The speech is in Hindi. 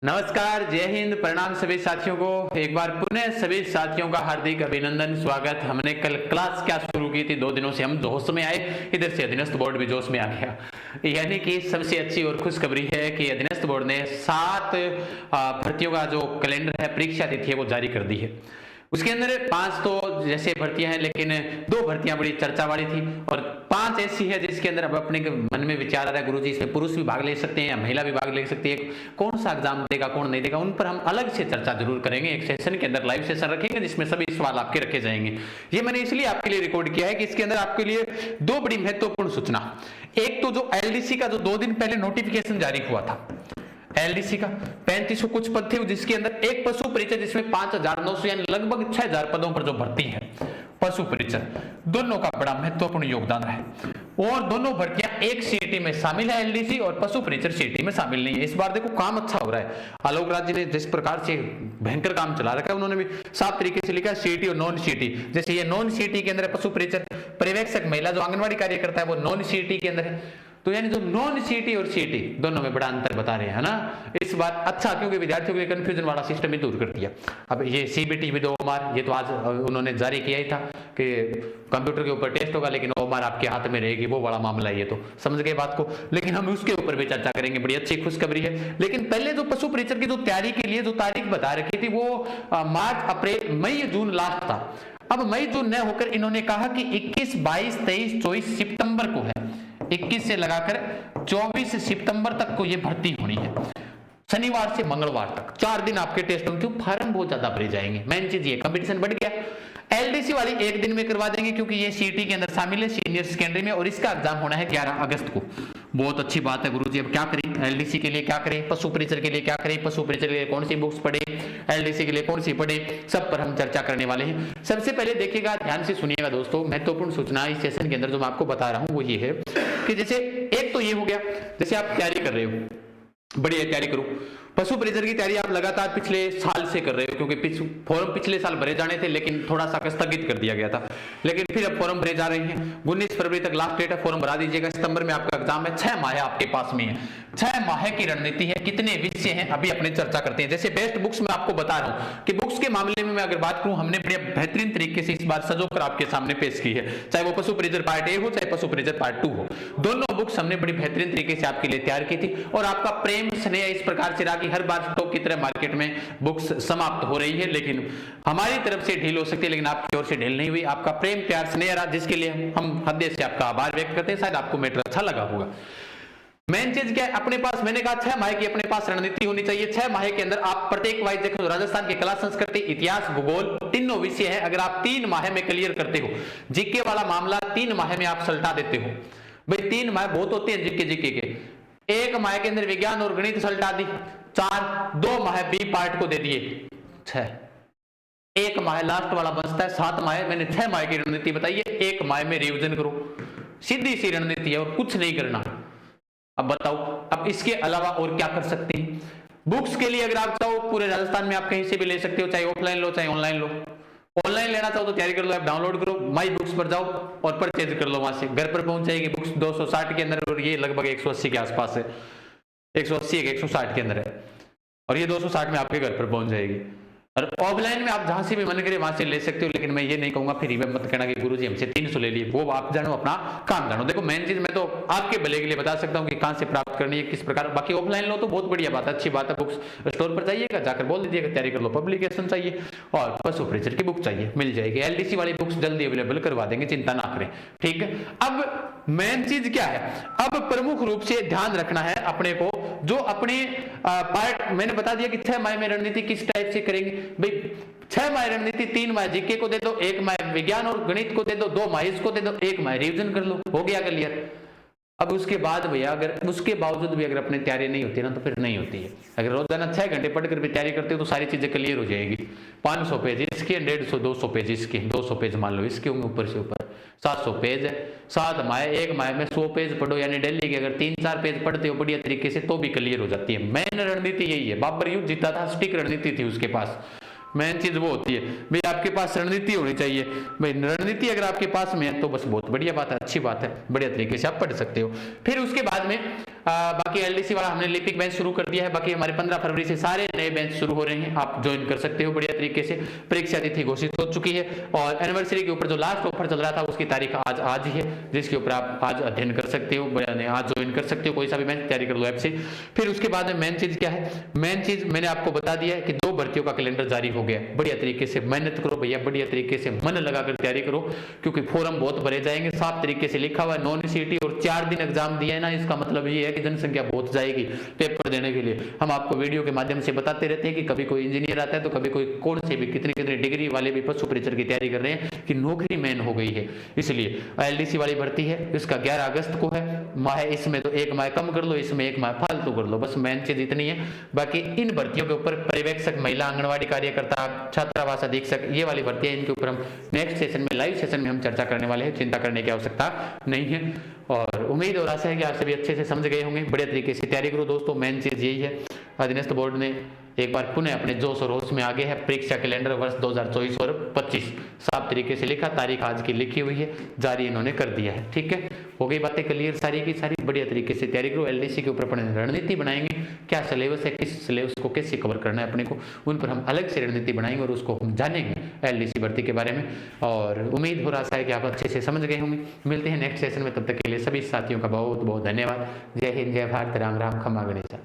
नमस्कार, जय हिंद, प्रणाम सभी साथियों को। एक बार पुनः सभी साथियों का हार्दिक अभिनंदन, स्वागत। हमने कल क्लास क्या शुरू की थी, 2 दिनों से हम जोश में आए, इधर से अधीनस्थ बोर्ड भी जोश में आ गया। यानी कि सबसे अच्छी और खुशखबरी है कि अधीनस्थ बोर्ड ने 7 भर्तियों का जो कैलेंडर है, परीक्षा तिथि है, वो जारी कर दी है। उसके अंदर 5 तो जैसे भर्तियां हैं, लेकिन 2 भर्तियां बड़ी चर्चा वाली थी और 5 ऐसी है जिसके अंदर अब अपने मन में विचार आ रहा है, गुरुजी इसमें पुरुष भी भाग ले सकते हैं या महिला भी भाग ले सकती है, कौन सा एग्जाम देगा कौन नहीं देगा, उन पर हम अलग से चर्चा जरूर करेंगे। एक सेशन के अंदर लाइव सेशन रखेंगे जिसमें सभी सवाल आपके रखे जाएंगे। ये मैंने इसलिए आपके लिए रिकॉर्ड किया है कि इसके अंदर आपके लिए 2 बड़ी महत्वपूर्ण सूचना। एक तो जो एलडीसी का जो 2 दिन पहले नोटिफिकेशन जारी हुआ था, एलडीसी का 3500 कुछ पद थे, जिसके अंदर एक पशु परिचय जिसमें 5900 यानी लगभग 6000 पदों पर जो भर्ती है पशु परिचय, दोनों का बड़ा महत्वपूर्ण योगदान है और दोनों भर्तियां एक सीटी में शामिल है, एलडीसी और पशु परिचय सीटी में शामिल नहीं है। इस बार देखो काम अच्छा हो रहा है। आलोक राज जी ने जिस प्रकार से भयंकर काम चला रखा है, उन्होंने भी साफ तरीके से लिखा सीटी और नॉन सीटी। जैसे ये नॉन सीटी के अंदर पशु परिचय पर्यवेक्षक महिला जो आंगनबाड़ी कार्य करता है वो नॉन सीटी के अंदर है, तो यानी जो नॉन सीटी और सीटी दोनों में बड़ा अंतर बता रहे हैं ना। इस बात अच्छा, क्योंकि विद्यार्थियों के कंफ्यूजन वाला सिस्टम ही दूर कर दिया। अब ये सीबीटी विद ओएमआर, ये तो आज उन्होंने जारी किया ही था कि कंप्यूटर के ऊपर टेस्ट होगा, लेकिन ओएमआर आपके हाथ में रहेगी, वो बड़ा मामला है। ये तो समझ गए बात को, लेकिन हम उसके ऊपर भी चर्चा करेंगे। बड़ी अच्छी खुशखबरी है। लेकिन पहले जो पशु परिचय की जो तैयारी के लिए जो तारीख बता रखी थी वो मार्च अप्रैल मई जून लास्ट था। अब मई जून न होकर इन्होंने कहा कि 21, 22, 23, 24 सितंबर को है। 21 से लगाकर 24 सितंबर तक को ये भर्ती होनी है, शनिवार से मंगलवार तक 4 दिन आपके टेस्ट होंगे। क्यों? फॉर्म बहुत ज्यादा भरे जाएंगे, मेन चीज ये, कंपटीशन बढ़ गया। एलडीसी वाली 1 दिन में करवा देंगे क्योंकि ये सीटी के अंदर शामिल है, सीनियर सेकेंडरी में, और इसका एग्जाम होना है 11 अगस्त को। बहुत अच्छी बात है गुरुजी। अब क्या करें? एलडीसी के लिए क्या करें, पशु परिचय के लिए क्या करें, पशु परिचय के लिए कौन सी बुक्स पढ़े, एलडीसी के लिए कौन सी पढ़े, सब पर हम चर्चा करने वाले हैं। सबसे पहले देखिएगा, ध्यान से सुनिएगा दोस्तों, महत्वपूर्ण सूचना इस सेशन के अंदर जो मैं आपको बता रहा हूं वो ये है कि जैसे एक तो ये हो गया, जैसे आप तैयारी कर रहे हो, बढ़िया तैयारी करो। पशु परिचय की तैयारी आप लगातार पिछले साल से कर रहे हो, क्योंकि फॉर्म पिछले साल भरे जाने थे लेकिन थोड़ा सा स्थगित कर दिया गया था, लेकिन फिर अब फॉर्म भरे जा रहे हैं। 19 फरवरी तक लास्ट डेट है, फॉर्म भरा दीजिएगा। सितंबर में आपका एग्जाम है, 6 माह आपके पास में है। 6 माह की रणनीति है, कितने विषय हैं अभी अपने चर्चा करते हैं। जैसे बेस्ट बुक्स में आपको बता रहा हूं कि बुक्स के मामले में मैं अगर बात करूं, हमने बड़े बेहतरीन तरीके से इस बार सजोकर आपके सामने पेश की है, चाहे वो पशु परिचय पार्ट ए हो चाहे पशु परिचय पार्ट 2 हो। दोनों बुक्स हमने बड़ी बेहतरीन तरीके से आपके लिए तैयार की थी और आपका प्रेम स्नेह इस प्रकार से रहा कि हर बार स्टॉक की तरह मार्केट में बुक्स समाप्त हो रही है, लेकिन हमारी तरफ से ढील हो सकती है, लेकिन आपकी ओर से ढील नहीं हुई। आपका प्रेम प्यार स्नेह रहा, जिसके लिए हम हृदय से आपका आभार व्यक्त करते हैं। शायद आपको मैटर अच्छा लगा होगा। मेन चीज क्या है, अपने पास मैंने कहा 6 माह की अपने पास रणनीति होनी चाहिए। 6 माह के अंदर आप प्रत्येक वाइज देखो, राजस्थान की कला संस्कृति, इतिहास, भूगोल, तीनों विषय है। अगर आप 3 माह में क्लियर करते हो, जीके वाला मामला 3 माह में आप सल्टा देते हो। भाई 3 माह बहुत होते हैं जीके के। 1 माह के अंदर विज्ञान और गणित सल्टा दी 4, 2 माह बी पार्ट को दे दिए 6, 1 माह लास्ट वाला बचता है 7 माह। मैंने 6 माह की रणनीति बताई है, 1 माह में रिविजन करो, सीधी सी रणनीति है और कुछ नहीं करना। अब बताओ, अब इसके अलावा और क्या कर सकते हैं? बुक्स के लिए अगर आप चाहो पूरे राजस्थान में आप कहीं से भी ले सकते हो, चाहे ऑफलाइन लो चाहे ऑनलाइन लो। ऑनलाइन लेना चाहो तो तैयारी कर लो, ऐप डाउनलोड करो, माई बुक्स पर जाओ और परचेज कर लो। वहां से घर पर पहुंच जाएगी बुक्स 260 के अंदर, और ये लगभग 180 के आसपास है, 180 के 160 के अंदर है, और ये 260 में आपके घर पर पहुंच जाएगी। और ऑफलाइन में आप जहां से भी मन करे वहां से ले सकते हो, लेकिन मैं ये नहीं कहूंगा फिर मत कहना कि गुरुजी हमसे 300 ले लिए, वो आप जानो, अपना काम जानो। देखो मेन चीज मैं तो आपके भले के लिए बता सकता हूं कि कहां से प्राप्त करनी है, किस प्रकार। बाकी ऑफलाइन लो तो बहुत बढ़िया बात है, अच्छी बात है। बुक्स स्टोर पर जाइएगा, जाकर बोल दीजिएगा तैयारी कर लो, पब्लिकेशन चाहिए और पशु परिचय की बुक चाहिए, मिल जाएगी। एलडीसी वाली बुक्स जल्दी अवेलेबल करवा देंगे, चिंता ना करें, ठीक है। अब मेन चीज क्या है, अब प्रमुख रूप से ध्यान रखना है अपने को, जो अपने पार्ट मैंने बता दिया कि 6 माह में रणनीति किस टाइप से करेंगे। भाई 6 माह रणनीति, 3 माह जीके को दे दो, 1 माह विज्ञान और गणित को दे दो, 2 माह इसको दे दो, 1 माह रिवीजन कर लो, हो गया क्लियर। अब उसके बाद भैया अगर उसके बावजूद भी अगर अपनी तैयारी नहीं होती ना तो फिर नहीं होती है। अगर रोजाना 6 घंटे पढ़कर भी तैयारी करते हो तो सारी चीजें क्लियर हो जाएगी। 500 पेज इसके, 150 200 पेज इसके, 200 पेज मान लो इसके होंगे ऊपर से ऊपर, 700 पेज है। 7 माह, 1 माह में 100 पेज पढ़ो, यानी डेली के अगर 3-4 पेज पढ़ते हो बढ़िया तरीके से तो भी क्लियर हो जाती है। मेन रणनीति यही है। बाबर युद्ध जीता था, स्टिक रणनीति थी उसके पास। मेन चीज वो होती है भाई, आपके पास रणनीति होनी चाहिए। भाई रणनीति अगर आपके पास में है तो बस बहुत बढ़िया बात है, अच्छी बात है, बढ़िया तरीके से आप पढ़ सकते हो। फिर उसके बाद में बाकी एलडीसी वाला हमने लिपिक बैच शुरू कर दिया है। बाकी हमारे 15 फरवरी से सारे नए बैच शुरू हो रहे हैं, आप ज्वाइन कर सकते हो बढ़िया तरीके से। परीक्षा तिथि घोषित हो चुकी है और एनिवर्सरी के ऊपर जो लास्ट ऑफर चल रहा था उसकी तारीख आज ही है, जिसके ऊपर आप आज अध्ययन कर सकते हो, आज ज्वाइन कर सकते हो, कोई सा भी बैच तैयारी कर लो ऐप से। फिर उसके बाद में मेन चीज क्या है, मेन चीज मैंने आपको बता दिया है कि 2 भर्तियों का कैलेंडर जारी हो गया। बढ़िया तरीके से मेहनत करो भैया, बढ़िया तरीके से मन लगाकर तैयारी करो, क्योंकि फॉर्म बहुत भरे जाएंगे। साफ तरीके से लिखा हुआ है नॉन सीटी, और 4 दिन एग्जाम दिया है ना, इसका मतलब ये है कि जनसंख्या बहुत जाएगी पेपर देने के लिए। हम आपको वीडियो के माध्यम से बताते रहते हैं कि कभी कोई इंजीनियर आता है तो कभी कोई कौन से भी कितनी कितनी डिग्री वाले भी पशु परीक्षण की तैयारी कर रहे हैं कि नौकरी मेन हो गई है। इसलिए एलडीसी वाली भर्ती है, इसका 11 अगस्त को है माह, इसमें तो 1 माह कम कर लो, इसमें 1 माह फालतू कर लो, बस मेन चीज इतनी है। बाकी इन भर्तियों के ऊपर पर्यवेक्षक, महिला आंगनवाड़ी कार्यकर्ता, छात्रावास अधीक्षक, ये वाली भर्तियां, इनके ऊपर हम नेक्स्ट सेशन में, लाइव सेशन में हम चर्चा करने वाले हैं, चिंता करने की आवश्यकता नहीं है। और उम्मीद और आशा है कि आप सभी अच्छे से समझ गए होंगे। बढ़िया तरीके से तैयारी करो दोस्तों, मेन चीज यही है। अधीनस्थ बोर्ड ने एक बार पुनः अपने जोश और होश में आगे है। परीक्षा कैलेंडर वर्ष 2024 और 25 साफ तरीके से लिखा, तारीख आज की लिखी हुई है, जारी इन्होंने कर दिया है। ठीक है, हो गई बातें क्लियर सारी की सारी। बढ़िया तरीके से तैयारी करो। एलडीसी के ऊपर अपने रणनीति बनाएंगे, क्या सिलेबस है, किस सिलेबस को कैसे कवर करना है अपने को, उन पर हम अलग से रणनीति बनाएंगे और उसको हम जानेंगे एलडीसी भर्ती के बारे में। और उम्मीद हो रहा है कि आप अच्छे से समझ गए होंगे। मिलते हैं नेक्स्ट सेशन में, तब तक के लिए सभी साथियों का बहुत बहुत धन्यवाद। जय हिंद, जय भारत, राम राम, खमा गणेशा।